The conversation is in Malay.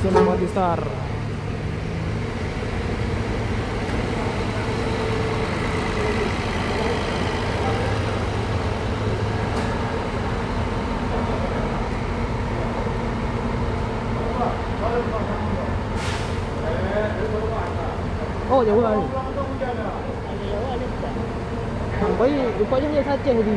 Sana Multistar. Oh, jauh lah ni. Baik, rupanya hanya saja ni.